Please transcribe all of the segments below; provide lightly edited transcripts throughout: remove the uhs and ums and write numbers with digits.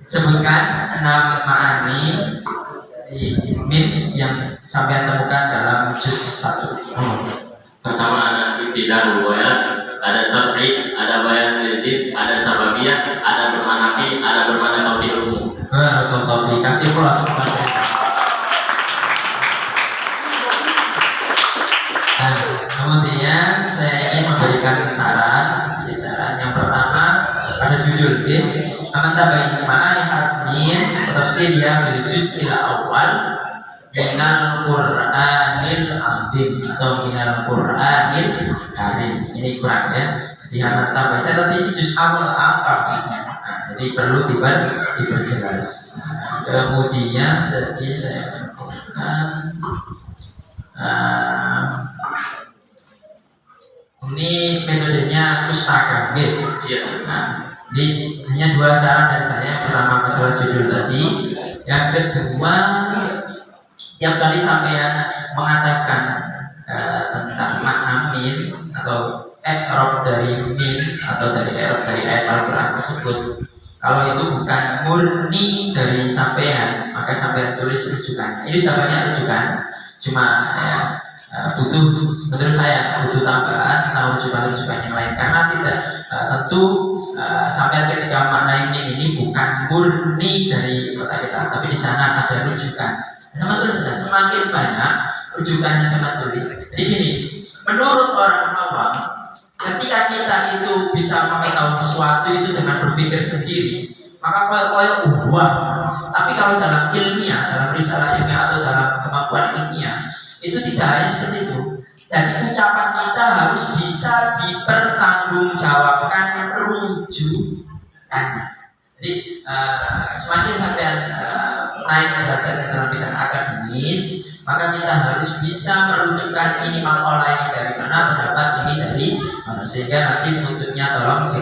Sebutkan 6 ma'ani min yang sampai temukan dalam juz 1. Pertama ada ibtida'ul bayan, ada tab'id, ada bayan lil-jins, ada sababiyah, ada bermakna fi, ada bermakna tauhid umum. Barakallahu fiik. Kasih pula kemudian saya ingin memberikan sedikit saran. Yang pertama pada judul B, amantabai ma'ani harfin tafsirnya fil juz'il awal minal Qur'anil azim atau minal Qur'anil karim. Ini kurang ya. Jadi amantabai saya tadi juz awal apa maksudnya? Jadi perlu diperjelas. Kemudian tadi saya tentukan ini metodenya pustaka, ini hanya 2 saran dari saya. Pertama masalah judul tadi, yang kedua tiap kali sampean mengatakan tentang makna min atau i'rab dari min atau dari i'rab dari ayat Al-Quran tersebut, kalau itu bukan murni dari sampean, maka sampean tulis rujukan. Ini sudah banyak rujukan, cuma butuh, menurut saya butuh tambahan rujukan-rujukan yang lain, karena tidak tentu sampai ketika makna ini bukan murni dari kota kita, tapi di sana ada rujukan. Sama tulis saja, semakin banyak rujukan yang sama tulis. Jadi gini, menurut orang awam, ketika kita itu bisa mengetahui sesuatu itu dengan berpikir sendiri, maka koyok wah. Tapi kalau dalam ilmiah, dalam risalah ilmiah atau dalam kemampuan ilmiah, itu tidak hanya seperti itu. Jadi ucapan kita harus bisa dipertanggungjawabkan rujukannya. Jadi semakin sampai naik derajatnya dalam bidang akademis, maka kita harus bisa merujukkan ini makalah ini dari mana, pendapat ini dari mana, sehingga nanti buntutnya tolong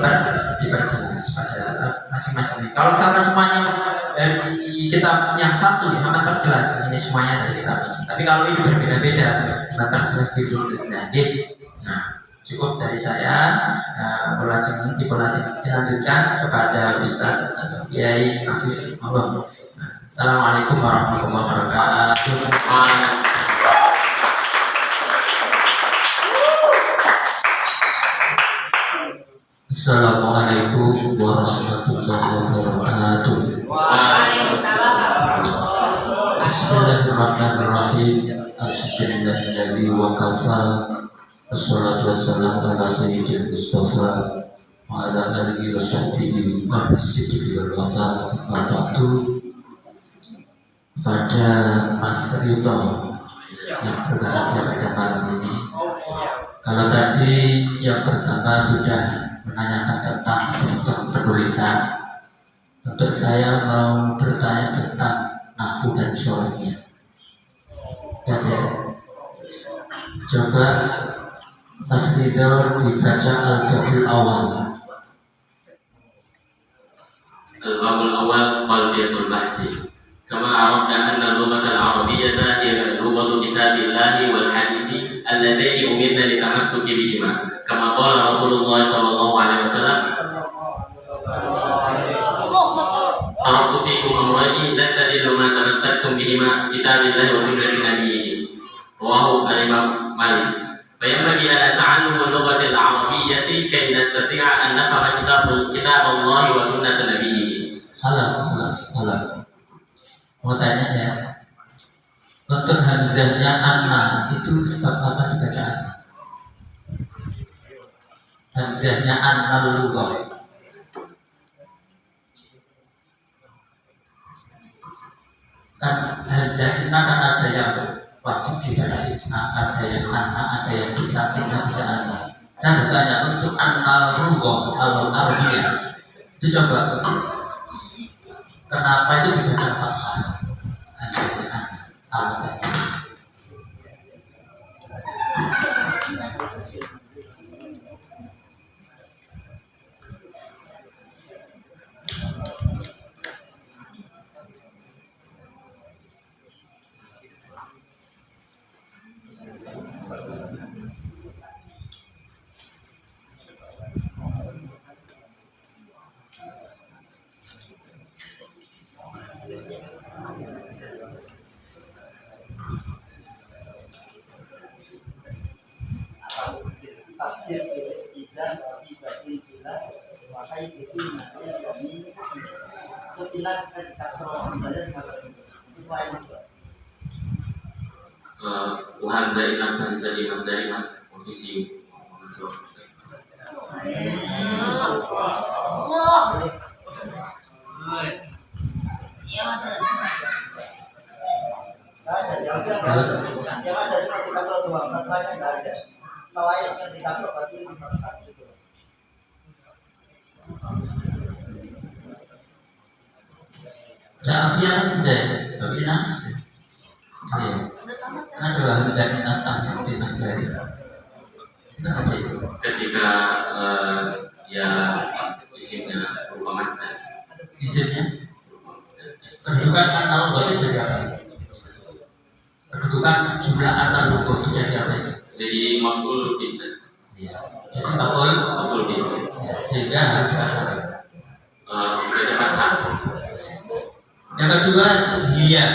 diperjelas pada masing-masing. Kalau misalkan semuanya dari kitab yang satu ya akan terjelas ini semuanya dari kitab ini. Tapi kalau ini berbeda-beda akan terjelas di buntutnya. Nah, cukup dari saya. Dilanjutkan kepada Ustaz atau Kiai Afif. Assalamualaikum warahmatullahi wabarakatuh. Assalamualaikum warahmatullahi wabarakatuh. Bismillahirrahmanirrahim. Alhamdulillahilladzi wa kafa. Wassalatu wassalamu ala sayyidil Mustafa wa ala alihi wa sahbihi wa siddiqi wal wafa. Pada Mas Rito yang berbahagia pada malam ini, kalau tadi yang pertama sudah menanyakan tentang sistem penulisan, untuk saya mau bertanya tentang nahwu dan syarahnya. Coba Mas Rito dibaca al-babul awal. Al-babul awal khalfiyatul bahsi. Kama arafna anna al-lughata al-arabiyyata hiya lughatu kitabillahi wal hadisi alladhaini umirna litamassuki bihima. Kama qala Rasulullah sallallahu alaihi wasallam, "Taraktu fikum amrayni lan tadillu ma tamassaktum bihima, kitabillahi wa sunnati nabiyhi." Rawahu al-Imam Malik. فينبغي أن تعلم اللغة العربية كي نستطيع أن نفهم كتاب الله وسنة نبيه. Halas. Mau tanya ya, untuk hamzahnya anna itu sebab apa dibaca anna? Hamzahnya anna lughah. Kan hamzah kita kan ada yang wajib dibaca itna, ada yang anna, ada yang bisa tidak bisa anna. Saya bertanya untuk anna lughah al-arabiyah itu coba kenapa itu dibaca fathah? Hamzahnya anna, alasannya. وهمزة إن نفتح لي مصدر ما وفي Alfian sudah, tapi enak sudah. Iya. Ada hamzah nafkah seperti mas dari. Itu apa itu? Ketika ya isimnya berupa masdar. Isimnya? Kedudukan anal itu jadi apa? Kedudukan jumlah anal itu jadi apa itu? Jadi maf'ul bisa. Iya. Jadi maf'ul bi. Ya, sehingga harus dibaca. Baca fathah. Yang kedua, hiya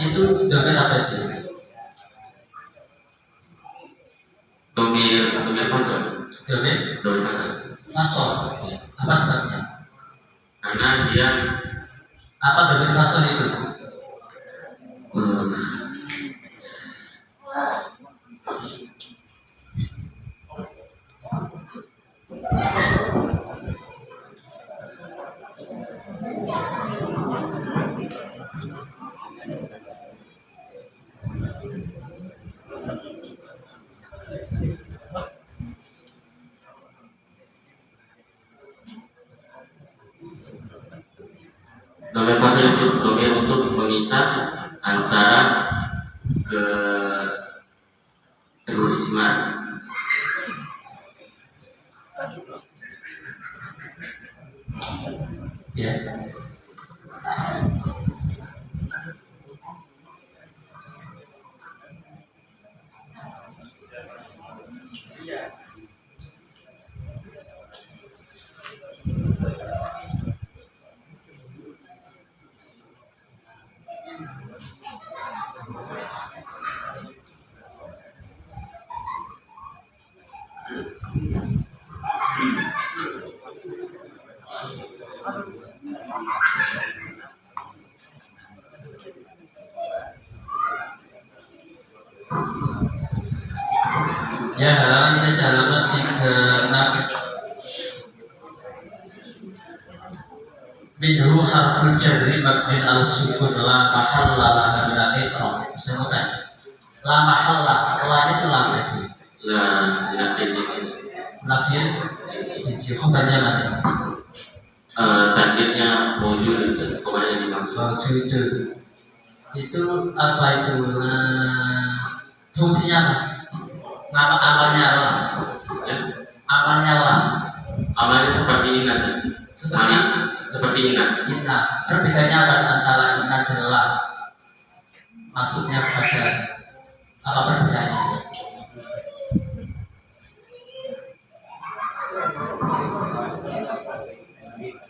itu domir apa itu? Domir fasal. Domir fasal. Fasal. Apa sebabnya? Karena dia apa domir fasal itu? Domir fasal itu domir untuk memisah antara kedua isim ma'rifah. Ya. Ya, halaman kita halaman 36. Minhu harful jarri mabnin al sukun la mahalla laha min al-i'rab. Saya mau tanya. La mahalla, la itu lam lagi. La nafil jinsi. Nafil jinsi. Khabarnya mana? Takdirnya mewujud itu. Khabarnya dimaksud. Mewujud. Itu apa itu? Fungsinya apa? Nama amalnya lah. Ya. Amalnya lah. Amalnya seperti ini saja. Seperti ini. Inna. Perbedaannya apa antara inna dan la? Maksudnya pada apa perbedaannya?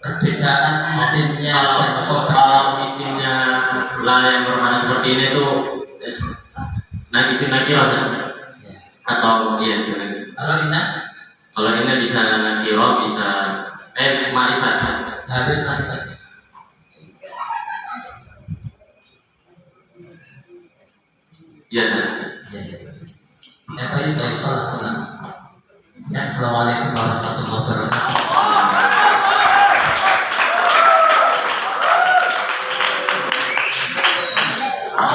Perbedaan isimnya dan khobar. Kalau isimnya la yang bermakna seperti ini tuh isim nakirah atau iya isim nakirah. Kalau inna bisa nakirah, bisa ma'rifat. Harus ma'rifat. Iya sah. Ya baik salah. Ya, assalamualaikum warahmatullahi wabarakatuh.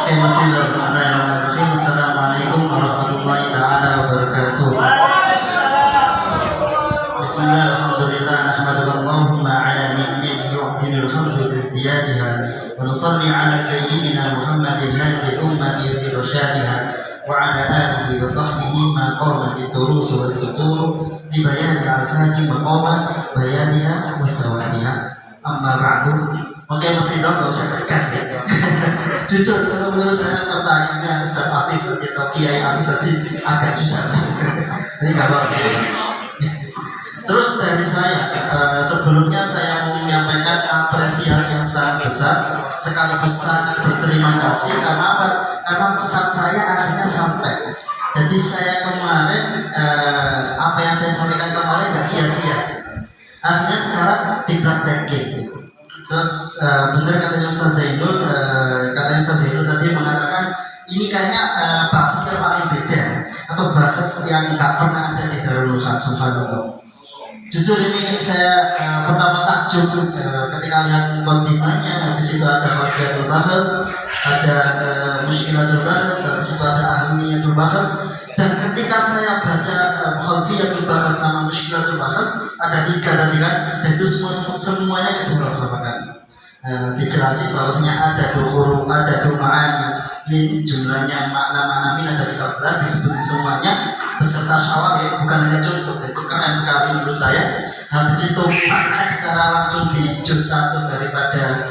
Bismillahirrahmanirrahim. Assalamualaikum warahmatullahi ta'ala wabarakatuh. Bismillahirrahmanirrahim. Nahmadullahumma ala ni'min yu'tinul hamdu bizdiyadiha wa nusalli ala sayyidina Muhammadin hadi ummati bi rasyadiha wa ala alihi wa sahbihi ma qamat ad-durus was sutur li bayan al-fati maqama bayaniha wa sawadiha. Amma ba'du. Oke, masih dong, gak usah tekan ya. Jujur, kalau menurut saya pertanyaannya Ustaz Afif atau Kiai Afif tadi agak susah. Ini gak apa-apa. Terus dari saya, sebelumnya saya mau menyampaikan apresiasi yang sangat besar, sekaligus sangat berterima kasih karena apa? Karena pesan saya akhirnya sampai. Jadi saya kemarin apa yang saya sampaikan kemarin gak sia-sia. Akhirnya sekarang dipraktekin gitu. Terus benar katanya Ustaz Zainul, tadi mengatakan ini kayaknya bahas yang paling beda atau bahas yang nggak pernah ada di Darul Lugat, subhanallah. Jujur ini saya pertama takjub ketika lihat mukadimahnya, habis itu ada Khafiyatul Bahas, ada Mushkilatul Bahas, habis itu ada Ahmiyatul Bahas, dan ketika saya baca Khafiyatul Bahas sama Mushkilatul Bahas ada 3 tadi kan, dan itu semuanya kejawab sama kan. Dijelasin bahwasanya ada huruf, ada ma'ani, min jumlahnya makna min ada 13 disebutin semuanya beserta syawahid, bukan hanya contoh. Itu keren sekali menurut saya. Habis itu praktek secara langsung di juz 1 daripada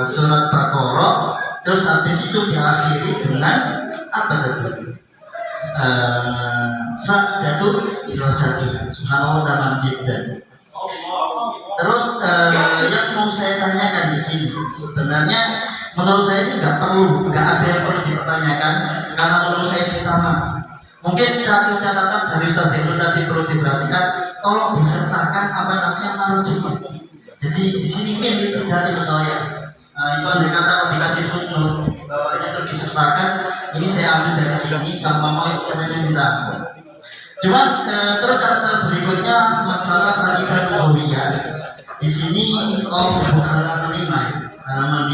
surat Baqarah. Terus habis itu diakhiri dengan apa tadi? Fa'idatu irosati, subhanallah tamam jiddan. Terus yang mau saya tanyakan di sini, sebenarnya menurut saya sih nggak ada yang perlu dipertanyakan, karena menurut saya ini tamam. Mungkin satu catatan dari Ustaz Zainul tadi perlu diperhatikan, tolong disertakan apa namanya marjinya. Jadi di sini min tidak diketahui. Itu andai kata kalau dikasih footnote di bawahnya terus disertakan, ini saya ambil dari sini sama mau caranya minta ampun. Cuman terus catatan berikutnya masalah faidah lughawiyah. Di sini tolong buka halaman 5. Halaman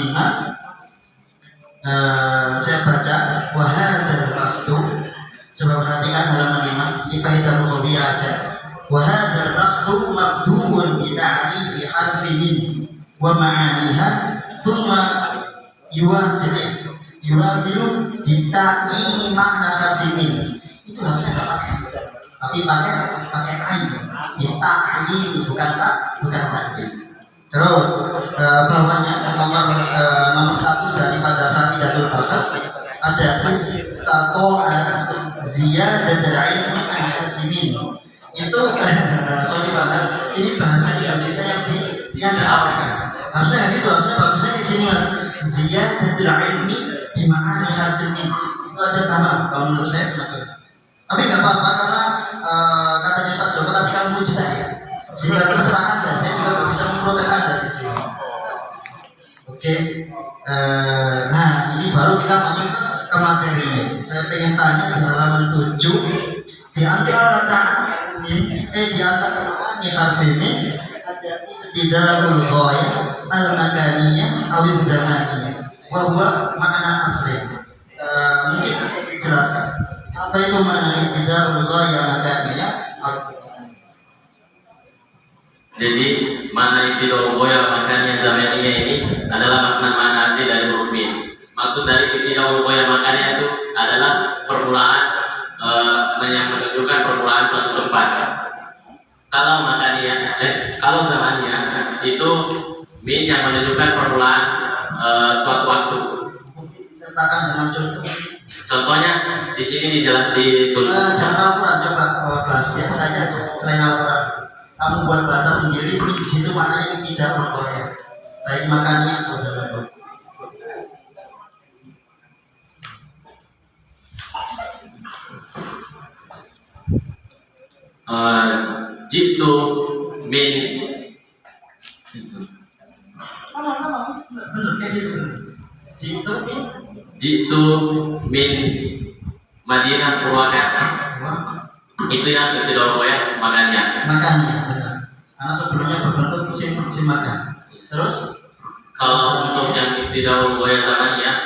5 saya baca wahadal waktu. Coba perhatikan halaman 5. Ini faidah lughawiyah aja. Wahadal waktu mabduun bi ta'rifi harfi min wa ma'aniha thumma yuwasilu bi ta'yi makna harfi min. Itu harusnya enggak pakai, tapi pakai ain. Kita ain bukan tadi. Terus bawahnya nomor 1 daripada faidatul bahas ada istata'a ziyadatul ilmi an harfi min. Itu sorry banget, ini bahasa Indonesia yang diarahkan. Harusnya nggak gitu, harusnya bagusnya kayak gini mas. Ziyadatul ilmi di ma'ani harfi min. Itu aja tamam kalau menurut saya semacam. Tapi nggak apa-apa karena katanya Ustaz Joko tadi kamu mujtahid ya, sehingga terserah Anda, saya juga nggak bisa memprotes Anda di sini. Oke, nah ini baru kita masuk ke materinya. Saya pengen tanya di halaman 7 di antara di antara ini harfi min ada ibtida'ul ghayah al-makaniyah awiz zamaniyah wa huwa makna asli. Mungkin dijelaskan apa itu makna ibtida'ul ghayah makaniyah? Jadi makna ibtida'ul ghayah makaniyah zamaniyah ini adalah makna asli dari huruf min. Maksud dari ibtida'ul ghayah makaniyah itu adalah permulaan yang menunjukkan permulaan suatu tempat. Kalau makaniyah, kalau zamaniyah itu min yang menunjukkan permulaan suatu waktu. Sertakan dengan contoh. Contohnya di sini ditulis. Jangan Al-Quran, coba bahas biasanya selain Al-Quran. Kamu buat bahasa sendiri, ini di situ maknanya tidak berkoya. Baik makannya atau zamaniyah. Jitu min Jitu min Madinah Purwakarta. Itu yang ibtida'ul ghayah makannya. Makannya benar. Karena sebelumnya berbentuk isim makan. Terus kalau untuk yang ibtida'ul ghayah zamaniyah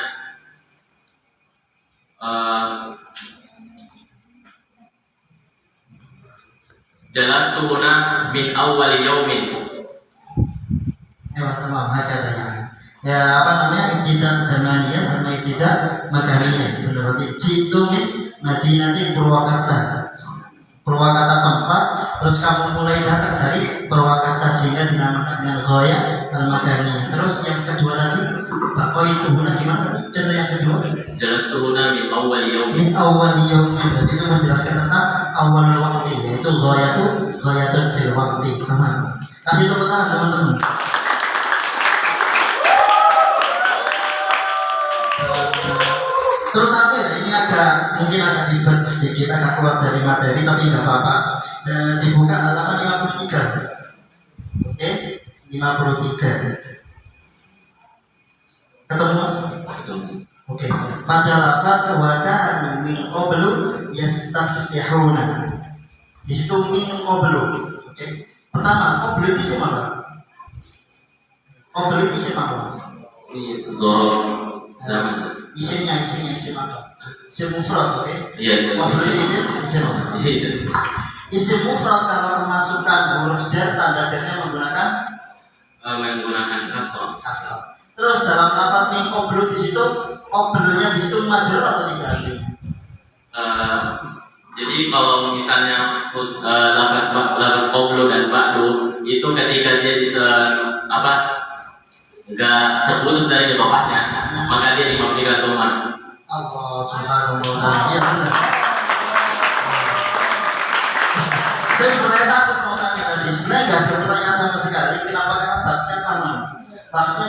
jalastu huna min awwali yaumin. Ya tamam, katanya. Ya apa namanya ibtida zamaniyah sama ibtida makaniyah. Benar berarti jitu min Madinah Purwakarta. Purwakarta tempat, terus kamu mulai datang dari Purwakarta sehingga dinamakan dengan ghayah al-makaniyah. Terus yang kedua tadi bakoi itu guna gimana tadi? Contoh yang kedua Jalastu huna min awwali yaumin. min awal yaumin, berarti itu menjelaskan tentang awal waktu, yaitu ghayatun fil waktu. Teman, kasih tepuk tangan teman-teman. Terus satu ya, ini mungkin agak ribet sedikit, agak keluar dari materi, tapi nggak apa-apa. Dibuka halaman 53. 53. Ketemu Mas? Betul. Oke. Pada lafaz wa kanu min qablu yastaftihuna. Di situ min qablu. Oke. Pertama, qablu itu isim apa? Qablu itu isim apa, Mas? Ini zorof zaman. Isim apa? Isim mufrad, oke? Iya. Qablu isim apa? Iya. Isim mufrad kalau memasukkan huruf jar, tanda jarnya Menggunakan kasrah. kasrah. Terus dalam lafaz min qablu di situ, qablunya di situ majrur atau tidak? Jadi kalau misalnya lafaz qablu dan ba'du itu ketika dia enggak terputus dari idhofahnya, maka dia dimabnikan dhammah. Allah subhanahu wa ta'ala. Iya benar. Saya sebenarnya takut mau tanya tadi. Sebenarnya nggak ada pertanyaan sama sekali. Kenapa? Karena bahasanya sama. Bahasanya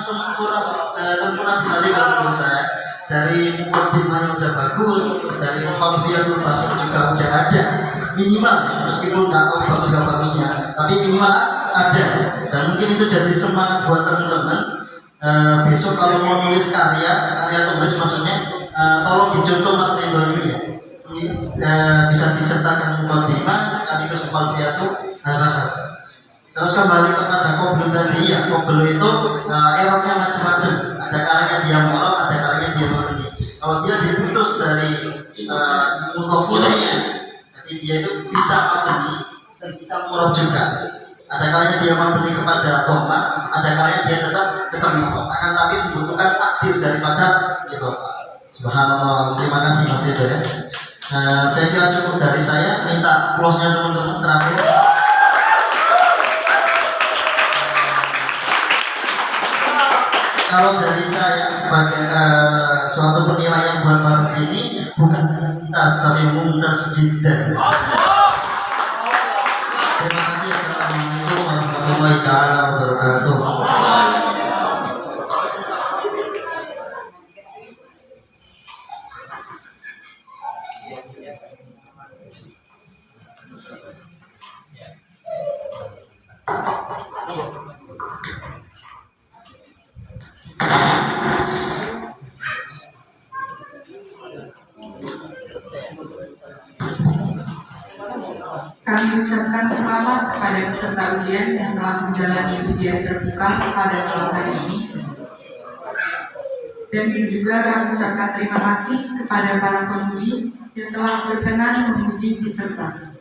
sempurna sekali kalau menurut saya. Dari mukaddimahnya udah bagus, dari khalfiyatul bahas juga udah ada. Minimal, meskipun nggak tahu bagus nggak bagusnya, tapi minimal ada. Dan mungkin itu jadi semangat buat teman-teman. Besok kalau mau nulis karya tulis maksudnya, tolong dicontoh Mas Ridho ini ya. Bisa disertakan mukaddimah sekaligus khalfiyatul bahas. Terus kembali kepada qablu tadi ya, qablu itu erotnya macam-macam. Ada kalanya dia mu'rab, ada kalanya dia mabni. Kalau dia diputus dari mudhofnya, jadi dia itu bisa mabni dan bisa mu'rab juga. Ada kalanya dia mabni kepada dhammah, ada kalanya dia tetap mu'rab. Akan tapi membutuhkan takdir daripada itu. Subhanallah. Terima kasih Mas Edo ya. Saya kira cukup dari saya. Minta close-nya teman-teman terakhir. Kalau dari saya sebagai suatu penilaian buat bahas ini bukan mumtaz tapi mumtaz jiddan. Terima kasih. Assalamualaikum warahmatullahi wabarakatuh. Kami ucapkan selamat kepada peserta ujian yang telah menjalani ujian terbuka pada malam hari ini. Dan juga kami ucapkan terima kasih kepada para penguji yang telah berkenan menguji peserta.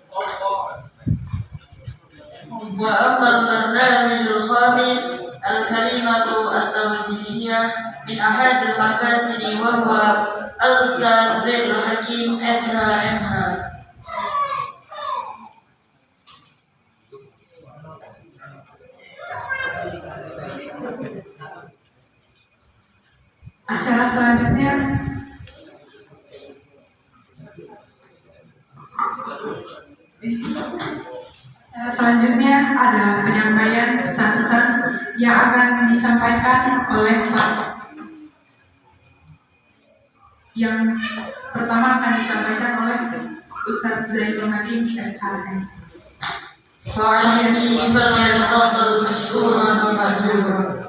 Wa ammal barnamijul khamis al-kalimatu at-tawjihiyah min ahadil makasini wa huwa al-Ustaz Zaidul Hakim SHMH. Acara selanjutnya adalah penyampaian pesan-pesan yang akan disampaikan oleh yang pertama akan disampaikan oleh Ustaz Zaidul Hakim SHM. Fa'alani falyatafaddal mashkuran wa ma'juran.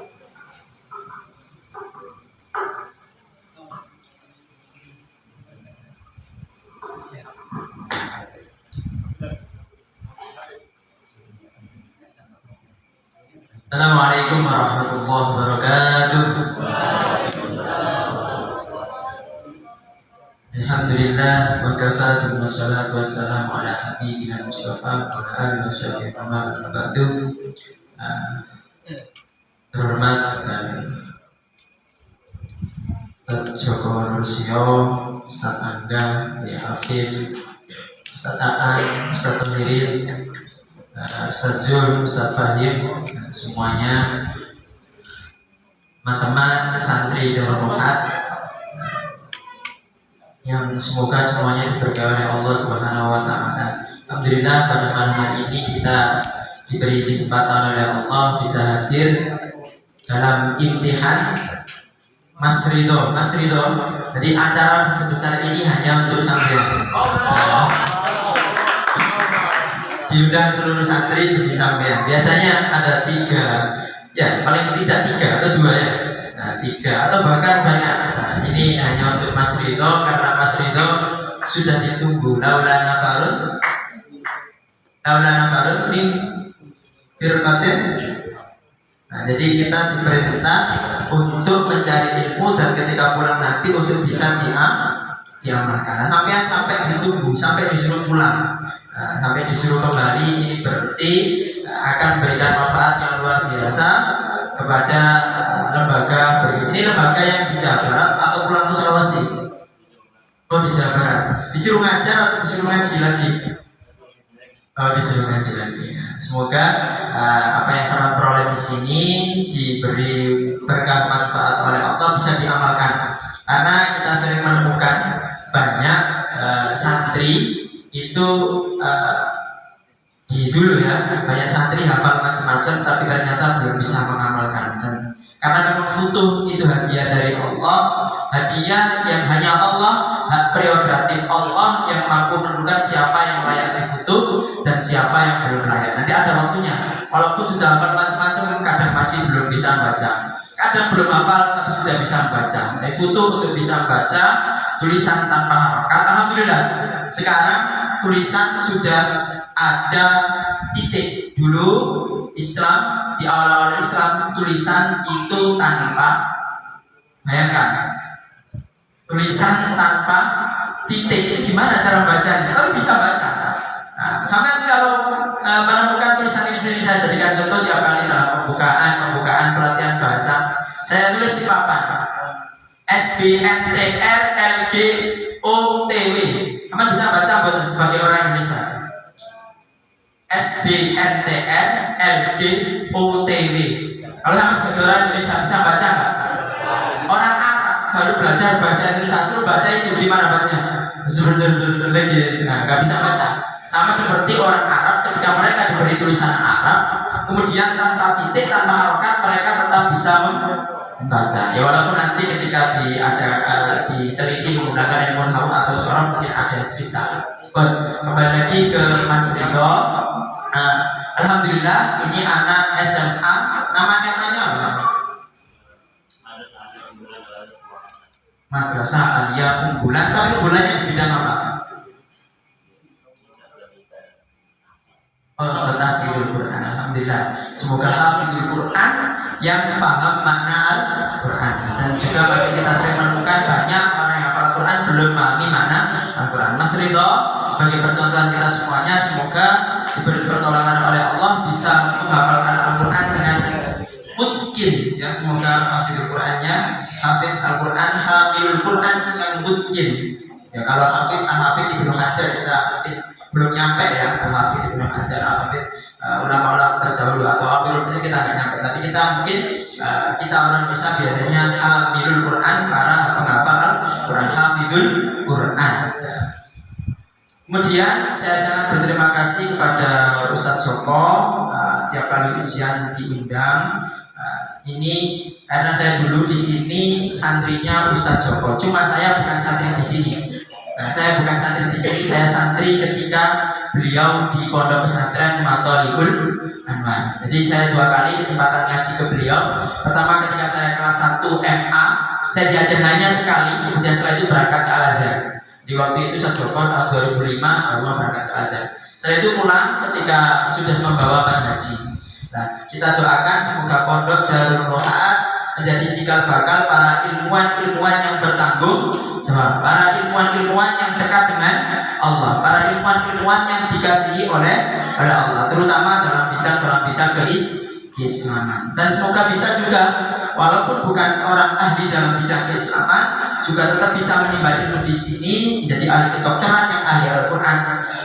Assalamualaikum warahmatullahi wabarakatuh. Alhamdulillah wa kafatu wassalatu wassalamu ala habibina Mustafa wa ala alihi washabihi wa man ba'du. Terhormat Ustaz Joko Nursio, Ustaz Angga, Ya Afif, Ustaz Aan, Ustaz Tohirin, Ustaz Zul, Ustaz Fahim, semuanya teman-teman santri Darul Muhad yang semoga semuanya diberkahi oleh Allah Subhanahu wa taala. Alhamdulillah pada malam hari ini kita diberi kesempatan oleh Allah bisa hadir dalam imtihan Mas Ridho. Jadi acara sebesar ini hanya untuk sampean. Diundang seluruh santri demi sampean. Biasanya ada 3 Ya, paling tidak 3 atau 2 ya. Nah, 3 atau bahkan banyak. Nah, ini hanya untuk Mas Ridho karena Mas Ridho sudah ditunggu. Laulana Farun min firqatin. Nah, jadi kita diperintah untuk mencari ilmu dan ketika pulang nanti untuk bisa diamalkan. Nah, sampai ditunggu, sampai disuruh pulang, sampai disuruh kembali, ini berarti akan memberikan manfaat yang luar biasa kepada lembaga berikut. Ini lembaga yang di Jawa Barat atau pulang ke Sulawesi? Oh, di Jawa Barat. Disuruh ngajar atau disuruh ngaji lagi? Oh, disuruh ngaji lagi. Semoga apa yang saya peroleh di sini diberi berkah manfaat oleh Allah bisa diamalkan. Karena kita sering menemukan banyak santri itu di dulu ya, banyak santri hafal macam-macam tapi ternyata belum bisa mengamalkan. Dan karena memang futuh itu hadiah dari Allah, hadiah yang hanya Allah, hak prerogatif Allah yang mampu menentukan siapa yang layak difutuh dan siapa yang belum layak. Nanti ada waktunya. Walaupun sudah hafal macam-macam, kadang masih belum bisa membaca. Kadang belum hafal tapi sudah bisa membaca. Tapi futuh untuk bisa membaca tulisan tanpa harokat. Alhamdulillah. Sekarang tulisan sudah ada titik. Dulu Islam, di awal-awal Islam tulisan itu tanpa, bayangkan, tulisan tanpa titik itu gimana cara bacanya? Tapi bisa baca. Nah, sampai kalau menemukan tulisan ini sendiri saya jadikan contoh tiap kali dalam pembukaan pelatihan bahasa. Saya tulis di papan SBNTRLGOTW. Kamu bisa baca buat sebagai orang Indonesia. SBNTRLGOTW. Kalau sama sebagai orang Indonesia bisa baca nggak? Orang Arab baru belajar bahasa Indonesia, suruh baca itu gimana bacanya? Lagi, nah nggak bisa baca. Sama seperti orang Arab ketika mereka diberi tulisan Arab, kemudian tanpa titik, tanpa harokat, mereka tetap bisa membaca. Ya walaupun nanti ketika diteliti menggunakan ilmu nahwu atau surah mungkin ada sedikit salah. Kembali lagi ke Mas Ridho. Alhamdulillah ini anak SMA. Nama SMA-nya apa? Madrasah Aliyah Unggulan. Tapi unggulannya di bidang apa? Hafidul Quran. Alhamdulillah. Semoga hafidul Quran yang paham makna Al-Quran. Dan juga masih kita sering menemukan banyak orang yang hafal Al-Quran belum memahami makna Al-Quran. Mas Ridho sebagai percontohan kita semuanya, semoga diberi pertolongan oleh Allah bisa menghafalkan Al-Quran dengan mutqin. Ya, semoga hafidul Qurannya hafid Al-Quran, hamilul Quran yang mutqin. Ya, kalau hafid Al-Hafid Ibnu Hajar kita mungkin belum nyampe ya, Al-Hafid Ibnu Hajar, Al-Hafid ulama-ulama terdahulu atau Abdul ini kita nggak nyampe, tapi kita mungkin kita orang Indonesia biasanya hamilul Quran, para penghafal Al-Quran, hafidul Quran. Kemudian saya sangat berterima kasih kepada Ustadz Joko, tiap kali ujian diundang. Ini karena saya dulu di sini santrinya Ustadz Joko, cuma saya bukan santri di sini. Nah, saya bukan santri di sini, saya santri ketika beliau di Pondok Pesantren Mathalibul Anwar. Jadi saya 2 kali kesempatan ngaji ke beliau. Pertama ketika saya kelas 1 MA, saya diajar hanya sekali, kemudian setelah itu berangkat ke Al-Azhar. Di waktu itu Ustadz Joko tahun 2005 baru berangkat ke Al-Azhar. Setelah itu pulang ketika sudah membawa manhaji. Nah, kita doakan semoga Pondok Darul Rohaat menjadi cikal bakal para ilmuwan-ilmuwan yang bertanggung jawab, para ilmuwan-ilmuwan yang dekat dengan Allah, para ilmuwan-ilmuwan yang dikasihi oleh Allah, terutama dalam bidang keislaman. Dan semoga bisa juga, walaupun bukan orang ahli dalam bidang keislaman, juga tetap bisa menimba ilmu di sini, menjadi ahli kedokteran yang ahli Al-Quran,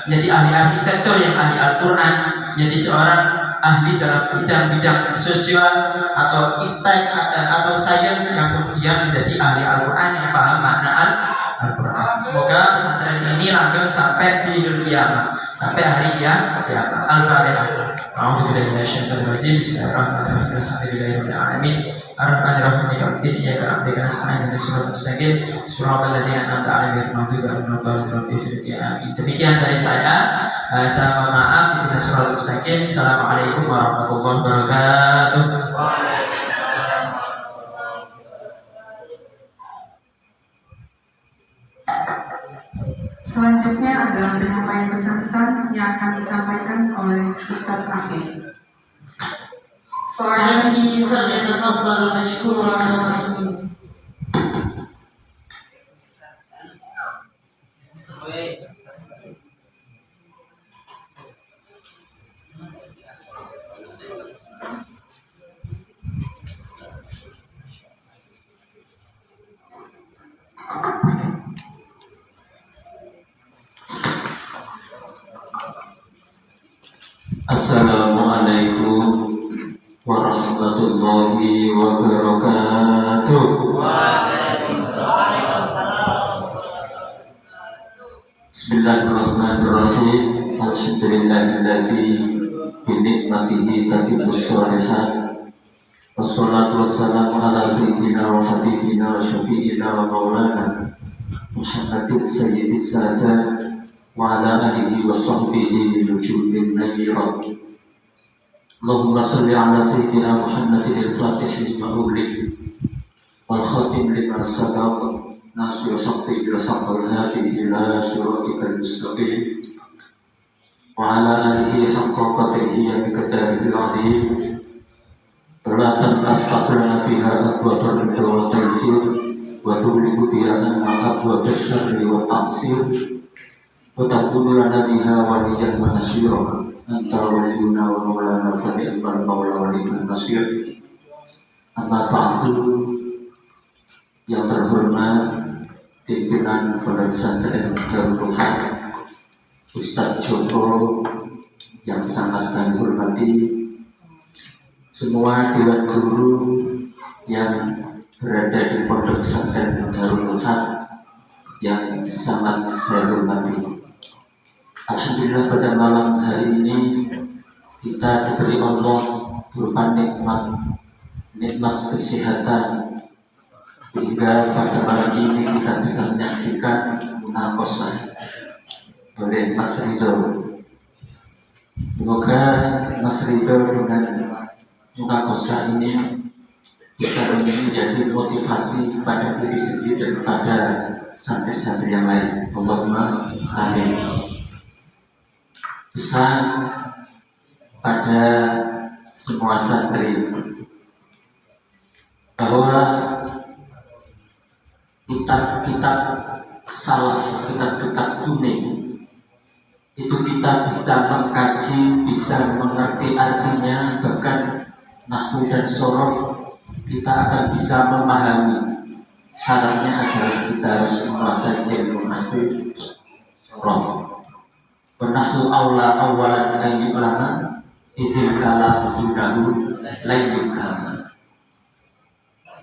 menjadi ahli arsitektur yang ahli Al-Quran, menjadi seorang ahli dalam bidang-bidang sosial atau iptek atau sains yang kemudian menjadi ahli Al-Quran yang paham makna Al-Quran. Semoga pesantren ini langgeng sampai di dunia, sampai hari kiamat. Al-Fatihah. A'udzubillahi minasyaitonir rajim. Bismillahirrahmanirrahim. Alhamdulillahirabbil alamin. Ar-Rahmanir-Rahim. Maliki yaumiddin. Iyyaka na'budu wa iyyaka nasta'in. Ihdinas siratal mustaqim. Shiratal ladzina an'amta 'alaihim ghairil maghdubi 'alaihim waladdallin. Demikian dari saya. Saya mohon maaf. Ihdinas siratal mustaqim. Assalamualaikum warahmatullahi wabarakatuh. rangkaian pesan-pesan yang akan disampaikan oleh Ustadz Afif. فعليه فليتفضل مشكورا ومأجورا. Assalamualaikum warahmatullahi wabarakatuh. Bismillahirrahmanirrahim. Alhamdulillahilladzi bi nikmatihi tatimmus shalihat. Wassalatu wassalamu ala sayyidina wa habibina wa syafi'ina wa maulana Muhammadin sayyidis sadat wa ala alihi wa sahbihi nujubin nayran. Allahumma salli ala sayyidina Muhammadin al-fatih lima ughliq wal khatim lima sabaq nasir haqqi ila haqqil hadi ila siratikal mustaqim wa ala alihi haqqa qadrihi wa miqdarihi al-azim. Salatan taftahu lana biha abwaab ridha wa taysir wa tughliqu biha abwaab asy-syarri wa ta'sir wa takunu lana biha waliyan wa nasira. Anta waliyuna wa maulana fa ni'mal maula wa ni'mal nasir. Amma ba'du. Yang terhormat pimpinan Pondok Pesantren Darul Quran, Ustadz Joko yang sangat kami hormati, semua dewan guru yang berada di Pondok Pesantren Darul Quran yang sangat saya hormati. Alhamdulillah pada malam hari ini kita diberi Allah berupa nikmat kesehatan, hingga pada malam ini kita bisa menyaksikan munaqashah oleh Mas Ridho. Semoga Mas Ridho dengan munaqashah ini bisa menjadi motivasi kepada diri sendiri dan kepada santri-santri yang lain. Allahumma amin. Pesan pada semua santri bahwa kitab-kitab salaf, kitab-kitab kuning itu kita bisa mengkaji, bisa mengerti artinya, bahkan nahwu dan sorof kita akan bisa memahami. Syaratnya adalah kita harus menguasai ilmu nahwu sorof. Nahwu aula awalan ayyi ulama idil kalam dunahu lainus kama.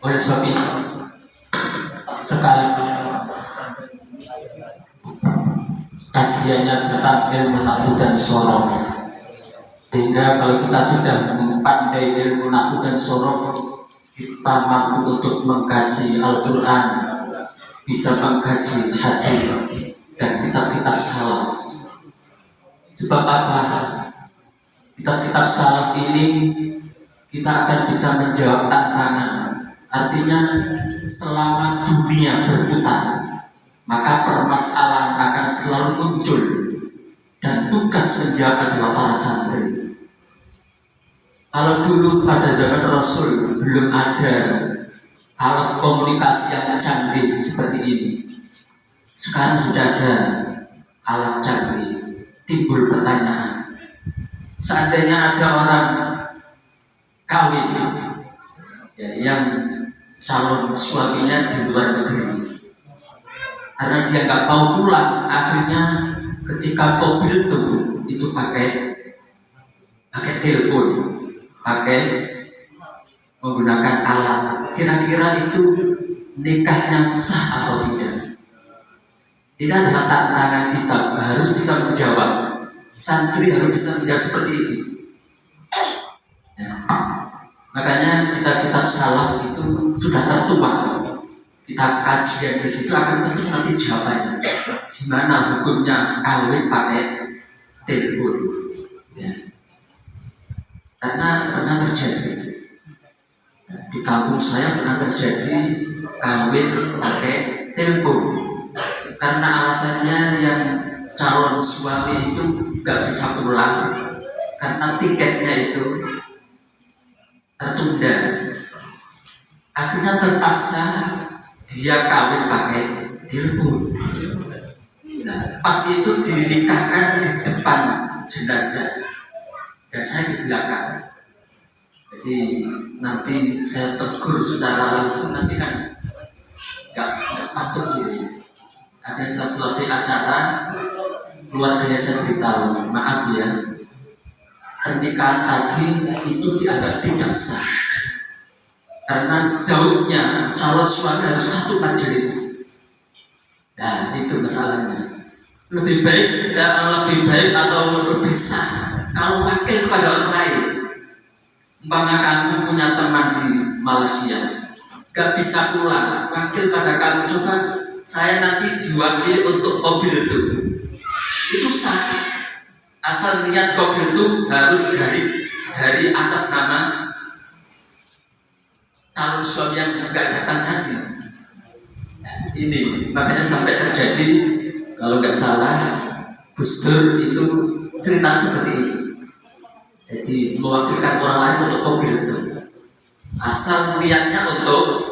Oleh sebab itu sekali kajiannya tentang ilmu nahwu dan sorof, sehingga kalau kita sudah pandai ilmu nahwu dan sorof, kita mampu untuk mengkaji Al-Quran, bisa mengkaji hadis dan kitab-kitab salaf. Sebab apa? Kitab-kitab salaf ini kita akan bisa menjawab tantangan. Artinya selama dunia berputar, maka permasalahan akan selalu muncul, dan tugas menjawab adalah para santri. Kalau dulu pada zaman Rasul belum ada alat komunikasi yang canggih seperti ini, sekarang sudah ada alat canggih. Timbul pertanyaan, seandainya ada orang kawin ya, yang calon suaminya di luar negeri, karena dia nggak mau pulang, akhirnya ketika mobil itu pakai telepon, pakai menggunakan alat. Kira-kira itu nikahnya sah atau tidak? Ini adalah tantangan kita, harus bisa menjawab. Santri harus bisa menjawab seperti itu. Ya. Makanya kitab-kitab salaf itu sudah tertuang. Kita kajian di situ akan tentu nanti jawabannya. Gimana hukumnya kawin pakai telepon? Ya. Karena pernah terjadi. Di kampung saya pernah terjadi kawin pakai telepon. Karena alasannya yang calon suami itu nggak bisa pulang karena tiketnya itu tertunda. Akhirnya terpaksa dia kawin pakai telepon. Nah, pas itu dinikahkan di depan jenazah dan saya di belakang. Jadi nanti saya tegur secara langsung, nanti kan nggak patut gitu. Ada setelah selesai acara, keluarganya saya beritahu, maaf ya, pernikahan tadi itu dianggap tidak sah karena zaujnya calon suami harus satu majelis. Nah itu masalahnya. Lebih baik atau lebih sah kalau wakil kepada orang lain. Umpama kamu punya teman di Malaysia, gak bisa pulang, wakil pada kamu, coba saya nanti diwakili untuk mobil itu sah, asal niat mobil itu harus dari atas nama calon suami yang gak datang tadi. Ini makanya sampai terjadi, kalau nggak salah Gus Dur itu cerita seperti itu. Jadi mewakilkan orang lain untuk mobil itu, asal niatnya untuk